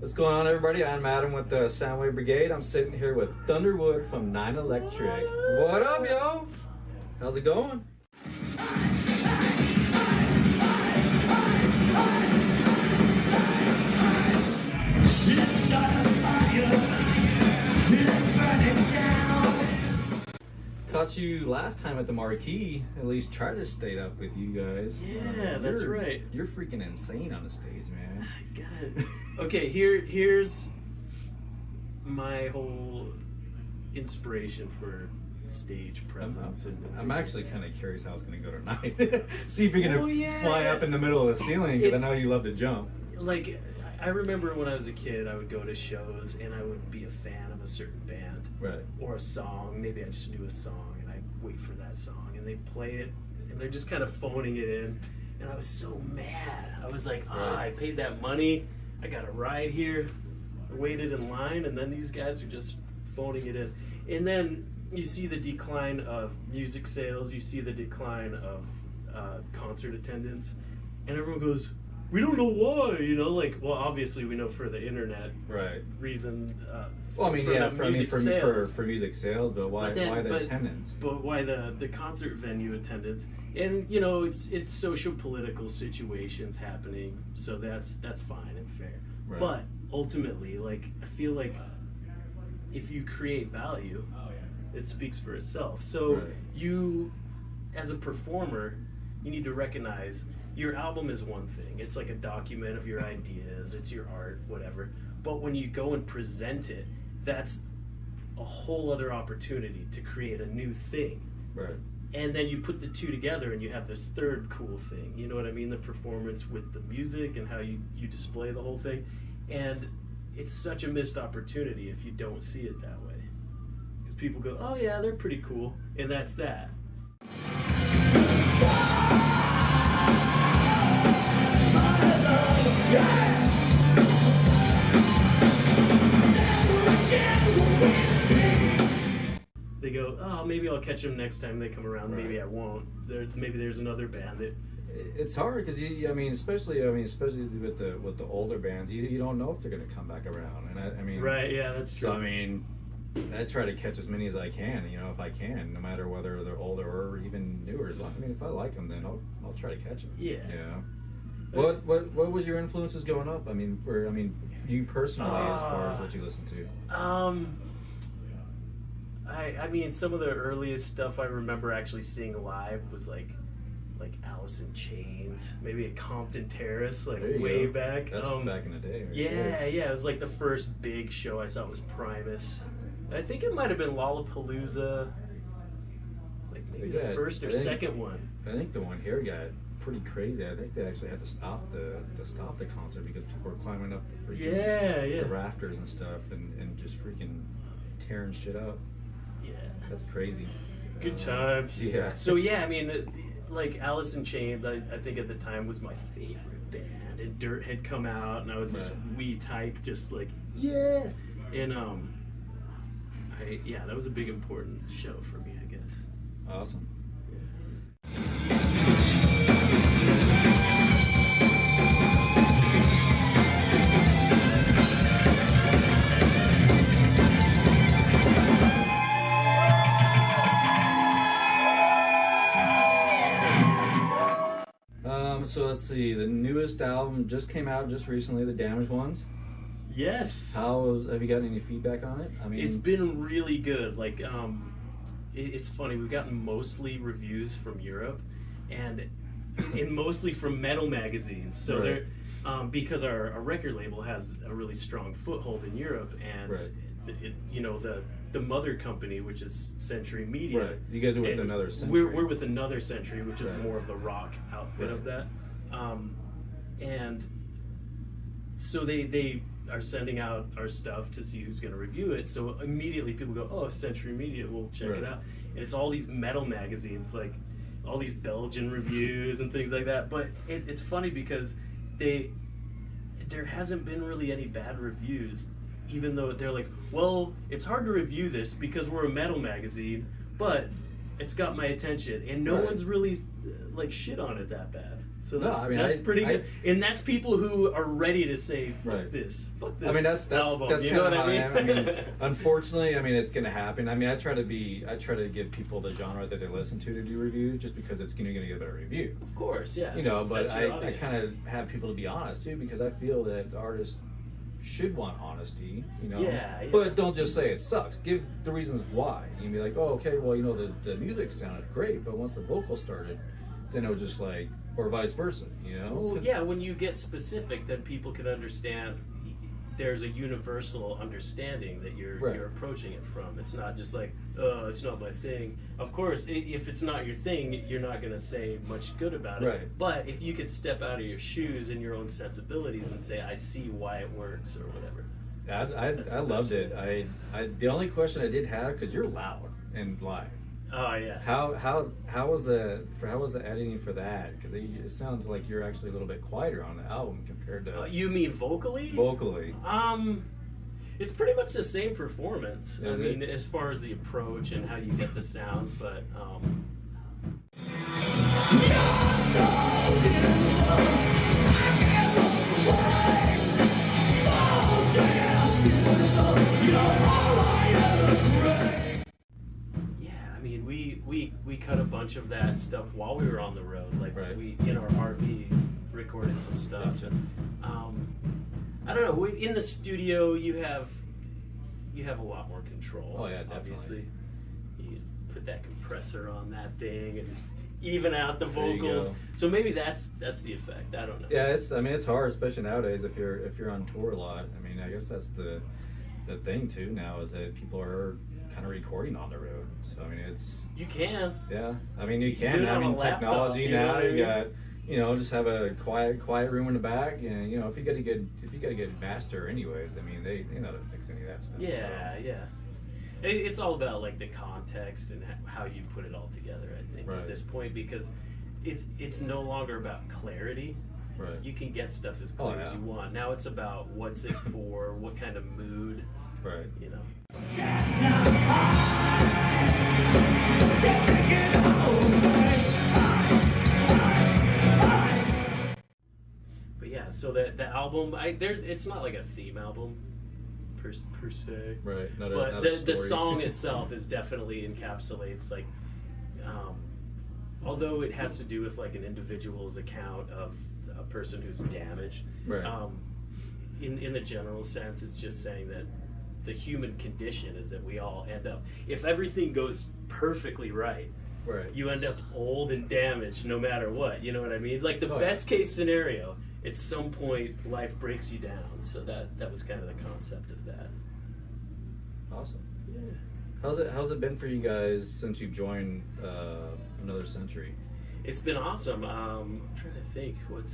What's going on, everybody? I'm Adam with the Soundwave Brigade. I'm sitting here with Thunderwood from 9Electric. What up, yo? How's it going? Caught you last time at the Marquee. At least try to stay up with you guys. Yeah, that's right. You're freaking insane on the stage, man. I got it. Okay, here's my whole inspiration for stage presence. I'm actually kind of curious how it's going to go tonight. See if you're going to fly up in the middle of the ceiling, because I know you love to jump. Like, I remember when I was a kid, I would go to shows and I would be a fan of a certain band. Right. Or a song. Maybe I just knew a song and I'd wait for that song and they'd play it and they're just kind of phoning it in. And I was so mad. I was like, I paid that money. I got a ride here. I waited in line, and then these guys are just phoning it in. And then you see the decline of music sales. You see the decline of concert attendance. And everyone goes, we don't know why, like, well, obviously we know for the internet reason. Well, I mean, for music sales, but why the attendance? But why the concert venue attendance? And it's social political situations happening, so that's fine and fair. Right. But ultimately, like, I feel like if you create value, it speaks for itself. So you, as a performer, you need to recognize your album is one thing. It's like a document of your ideas. It's your art, whatever. But when you go and present it, that's a whole other opportunity to create a new thing. Right. And then you put the two together and you have this third cool thing. You know what I mean? The performance with the music and how you display the whole thing. And it's such a missed opportunity if you don't see it that way. Because people go, oh yeah, they're pretty cool. And that's that. They go, oh, maybe I'll catch them next time they come around. Right. Maybe I won't. Maybe there's another band that. It's hard because especially with the older bands, you don't know if they're going to come back around, and right, yeah, that's true. So I try to catch as many as I can, if I can, no matter whether they're older or even newer. If I like them, then I'll try to catch them. Yeah. What was your influences growing up? You personally, as far as what you listen to. I mean, some of the earliest stuff I remember actually seeing live was like Alice in Chains, maybe at Compton Terrace, like way back. That's back in the day. Right? Yeah. It was like the first big show I saw was Primus. I think it might have been Lollapalooza, like maybe the first or second one. I think the one here got pretty crazy. I think they actually had to stop the concert because people were climbing up the rafters and stuff and just freaking tearing shit up. Yeah, that's crazy. Good times. Yeah. So like Alice in Chains, I think at the time was my favorite band, and Dirt had come out, and I was this wee tyke, just like and that was a big important show for me, I guess. Awesome. So let's see. The newest album just came out just recently, The Damaged Ones. Yes. Have you gotten any feedback on it? It's been really good. Like, it's funny. We've gotten mostly reviews from Europe, and mostly from metal magazines. So they're because our record label has a really strong foothold in Europe, and the mother company, which is Century Media. Right. You guys are with Another Century. We're with Another Century, which is more of the rock outfit of that. And so they are sending out our stuff to see who's going to review it. So immediately people go, oh, Century Media, we'll check it out. And it's all these metal magazines, like all these Belgian reviews and things like that. But it's funny because there hasn't been really any bad reviews, even though they're like, well, it's hard to review this because we're a metal magazine, but it's got my attention, and no one's really like shit on it that bad. So that's pretty good. And that's people who are ready to say, fuck this I mean, that's album. That's you kind know of what how I mean? I mean, unfortunately, I mean, it's going to happen. I mean, I try to give people the genre that they listen to do reviews, just because it's going to get a better review. Of course, yeah. You know, but I kind of have people to be honest too, because I feel that artists should want honesty, you know. Yeah. But don't just say it sucks. Give the reasons why. You can be like, oh, okay, well, you know, the music sounded great, but once the vocal started, then it was just like, or vice versa, you know. Well, yeah, when you get specific, then people can understand. There's a universal understanding that you're approaching it from. It's not just like, it's not my thing. Of course, if it's not your thing, you're not going to say much good about it. Right. But if you could step out of your shoes and your own sensibilities and say, I see why it works or whatever. I loved it. I the only question I did have, because you're loud and live. Oh yeah. How was the editing for that? Because it sounds like you're actually a little bit quieter on the album compared to. You mean vocally? Vocally. It's pretty much the same performance. Is I mean, as far as the approach and how you get the sounds, but. We cut a bunch of that stuff while we were on the road. Like we in our RV recorded some stuff. Gotcha. I don't know. In the studio, you have a lot more control. Oh yeah, definitely. Obviously, you put that compressor on that thing and even out the vocals. So maybe that's the effect. I don't know. Yeah, it's hard, especially nowadays if you're on tour a lot. I mean, I guess that's the thing too now, is that people are kind of recording on the road. So I mean, you can. Yeah, I mean you can. I mean technology now. You got, you know, just have a quiet room in the back, and you know, if you got a good master, anyways. I mean, they know how to fix any of that stuff. Yeah, so. yeah. It's all about like the context and how you put it all together. I think at this point, because it's no longer about clarity. Right. You can get stuff as clear as you want. Now it's about what's it for, what kind of mood. Right. You know. But yeah, so the album, it's not like a theme album per se. Right. But the song itself is definitely encapsulates like, although it has to do with like an individual's account of a person who's damaged. Right. In the general sense, it's just saying that the human condition is that we all end up, if everything goes perfectly right, you end up old and damaged no matter what. You know what I mean? Like the best case scenario, at some point life breaks you down. So that was kind of the concept of that. Awesome. Yeah. How's it been for you guys since you've joined Another Century? It's been awesome. I'm trying to think what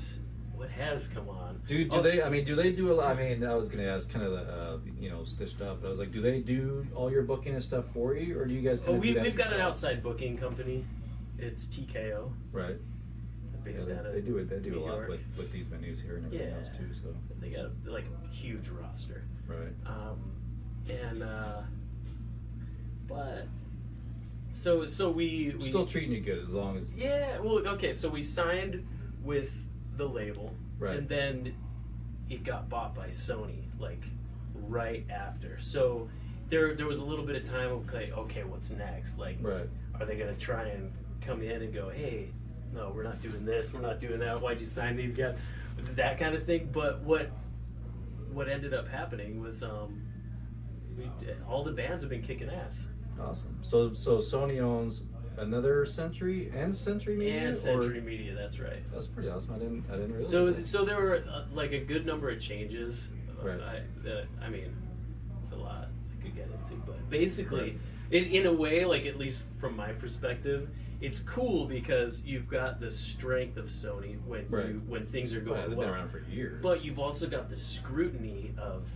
has come on. Do they do a lot? I mean, I was going to ask kind of the stitched up, but I was like, do they do all your booking and stuff for you, or do you guys kind of do that we've got yourself? an outside booking company. It's TKO. Right. Based out of they do a lot York. with these venues here and everything else too. So they got a huge roster. Right. But so we still treating you good as long as so we signed with the label, right, and then it got bought by Sony like right after. So there was a little bit of time of like, okay, what's next? Like, are they gonna try and come in and go, hey, no, we're not doing this, we're not doing that, why'd you sign these guys? That kind of thing. But what ended up happening was all the bands have been kicking ass. Awesome. So Sony owns Another Century and Century Media? And Century Media, that's right. That's pretty awesome. I didn't realize that. So there were like a good number of changes. Right. I mean, it's a lot I could get into, but basically, in a way, like at least from my perspective, it's cool because you've got the strength of Sony when things are going well. They've been around for years. But you've also got the scrutiny of,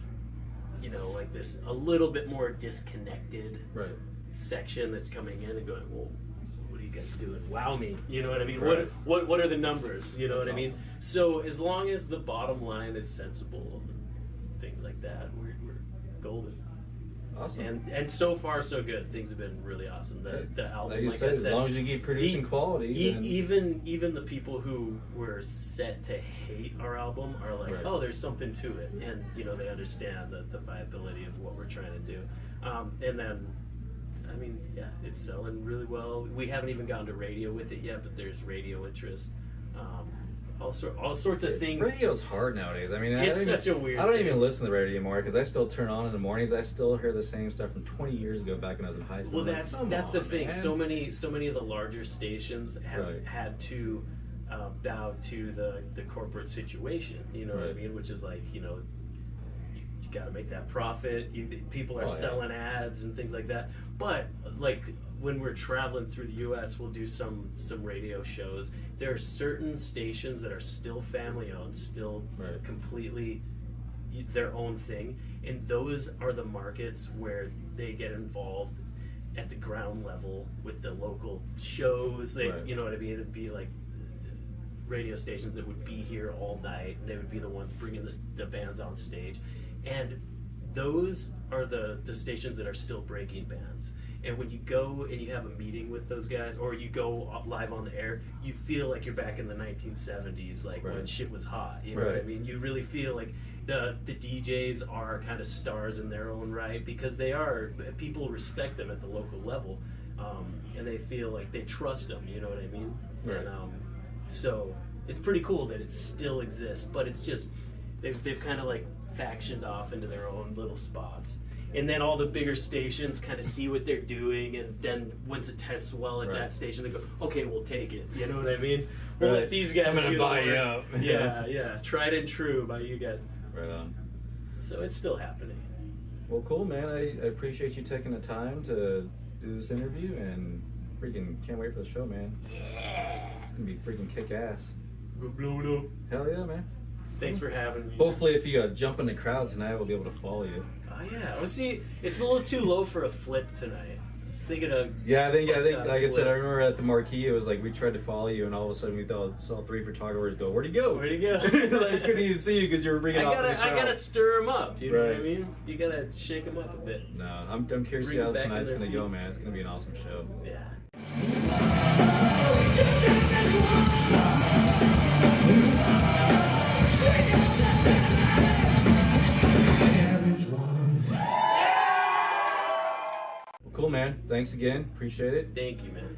like this a little bit more disconnected section that's coming in and going, well, what are you guys doing? Wow me, you know what I mean? Right. What are the numbers? You know that's what I mean? awesome. So as long as the bottom line is sensible, and things like that, we're golden. Awesome. And so far so good. Things have been really awesome. The album, like you said, as long as you keep producing quality. Even the people who were set to hate our album are like, oh, there's something to it, and they understand the viability of what we're trying to do. And then, I mean, yeah, it's selling really well. We haven't even gotten to radio with it yet, but there's radio interest. All sorts of things. Radio's hard nowadays. I mean, it's such a weird. I don't even listen to the radio anymore because I still turn on in the mornings. I still hear the same stuff from 20 years ago back when I was in high school. Well, that's the thing. Man. So many of the larger stations have had to bow to the corporate situation. You know what I mean? Which is like, you got to make that profit. People are selling ads and things like that. But like when we're traveling through the U.S., we'll do some radio shows. There are certain stations that are still family owned, still completely their own thing, and those are the markets where they get involved at the ground level with the local shows. You know what I mean? It'd be like radio stations that would be here all night. They would be the ones bringing the bands on stage. And those are the stations that are still breaking bands. And when you go and you have a meeting with those guys, or you go live on the air, you feel like you're back in the 1970s, like when shit was hot. You know what I mean? You really feel like the DJs are kind of stars in their own right, because they are. People respect them at the local level, and they feel like they trust them. You know what I mean? Right. And so it's pretty cool that it still exists, but it's just they've kind of like factioned off into their own little spots. And then all the bigger stations kind of see what they're doing, and then once it tests well at that station, they go, okay, we'll take it. You know what I mean? We'll let these guys do buy you up. Yeah. Tried and true by you guys. Right on. So it's still happening. Well, cool, man. I appreciate you taking the time to do this interview, and freaking can't wait for the show, man. Yeah. It's going to be freaking kick-ass. We'll blow it up. Hell yeah, man. Thanks for having me. Hopefully, if you jump in the crowd tonight, we'll be able to follow you. Oh yeah. Well, see, it's a little too low for a flip tonight. I was thinking of. Yeah, I think like I said, I remember at the marquee, it was like we tried to follow you, and all of a sudden we saw 3 photographers go, "Where'd he go? Where'd he go?" Like couldn't even see you because you were bringing off the crowd. I gotta stir him up. You know what I mean? You gotta shake him up a bit. No, I'm curious to see how tonight's gonna go, man. It's gonna be an awesome show. Yeah. Cool, man. Thanks again. Appreciate it. Thank you, man.